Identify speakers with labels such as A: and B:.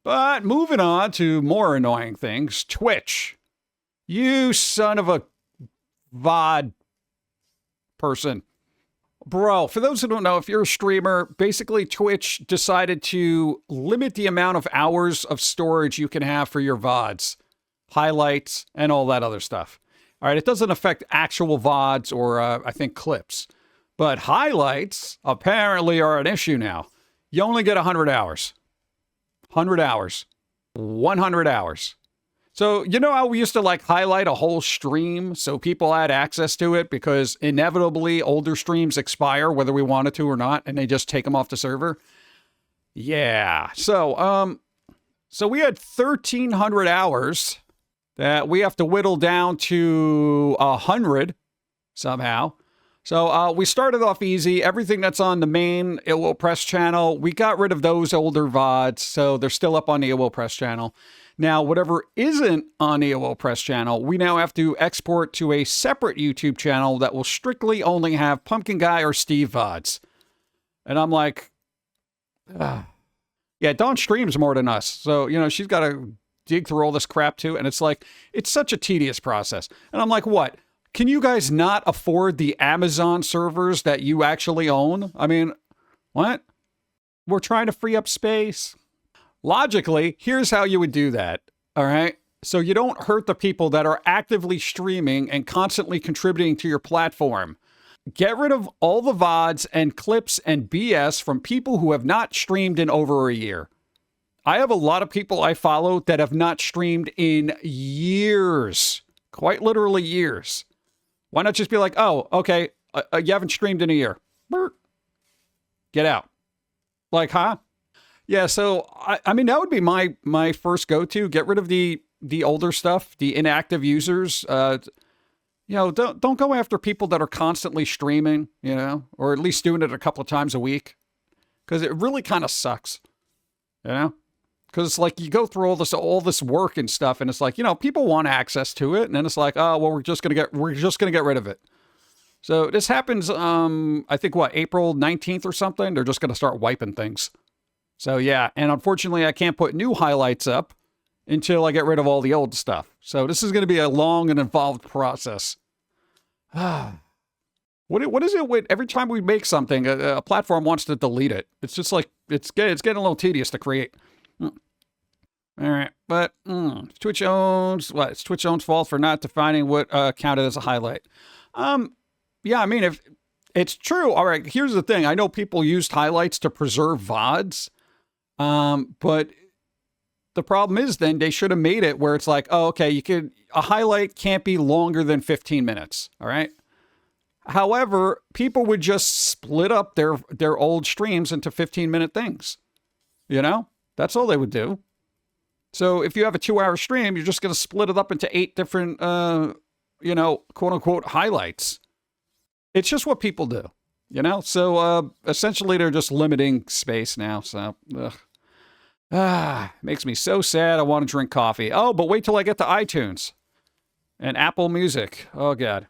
A: But moving on to more annoying things, Twitch. You son of a VOD person. Bro, for those who don't know, if you're a streamer, basically Twitch decided to limit the amount of hours of storage you can have for your VODs, highlights, and all that other stuff. All right, it doesn't affect actual VODs or, I think, clips. But highlights apparently are an issue now. You only get 100 hours. 100 hours. 100 hours. So, you know how we used to like highlight a whole stream so people had access to it because inevitably older streams expire whether we wanted to or not, and they just take them off the server? Yeah. So we had 1,300 hours that we have to whittle down to 100 somehow. So we started off easy. Everything that's on the main It Will Press channel, we got rid of those older VODs, so they're still up on the It Will Press channel. Now, whatever isn't on the It Will Press channel, we now have to export to a separate YouTube channel that will strictly only have Pum'Kin Guy or Steve VODs. And I'm like, yeah, Dawn streams more than us. So, you know, she's got to dig through all this crap too. And it's like, it's such a tedious process. And I'm like, what? Can you guys not afford the Amazon servers that you actually own? I mean, what? We're trying to free up space. Logically, here's how you would do that, all right? So you don't hurt the people that are actively streaming and constantly contributing to your platform. Get rid of all the VODs and clips and BS from people who have not streamed in over a year. I have a lot of people I follow that have not streamed in years, quite literally years. Why not just be like, oh, okay, you haven't streamed in a year. Get out. Like, huh? Yeah, so, I mean, that would be my first go-to. Get rid of the older stuff, the inactive users. You know, don't go after people that are constantly streaming, you know, or at least doing it a couple of times a week. Because it really kind of sucks, you know? Because it's like you go through all this work and stuff, and it's like, you know, people want access to it, and then it's like, oh, well, we're just gonna get rid of it. So this happens, I think, April 19th or something? They're just gonna start wiping things. So yeah, and unfortunately, I can't put new highlights up until I get rid of all the old stuff. So this is going to be a long and involved process. What is it with every time we make something, a platform wants to delete it? It's just like, it's getting a little tedious to create. All right, but Twitch owns, it's Twitch owns fault for not defining what counted as a highlight. Yeah, I mean, if it's true, all right, here's the thing. I know people used highlights to preserve VODs. But the problem is then they should have made it where it's like, oh, okay, a highlight can't be longer than 15 minutes. All right. However, people would just split up their old streams into 15-minute things. You know, that's all they would do. So if you have a 2-hour stream, you're just going to split it up into 8 different, you know, quote unquote highlights. It's just what people do. You know, so essentially they're just limiting space now. So, makes me so sad. I want to drink coffee. Oh, but wait till I get to iTunes and Apple Music. Oh, God.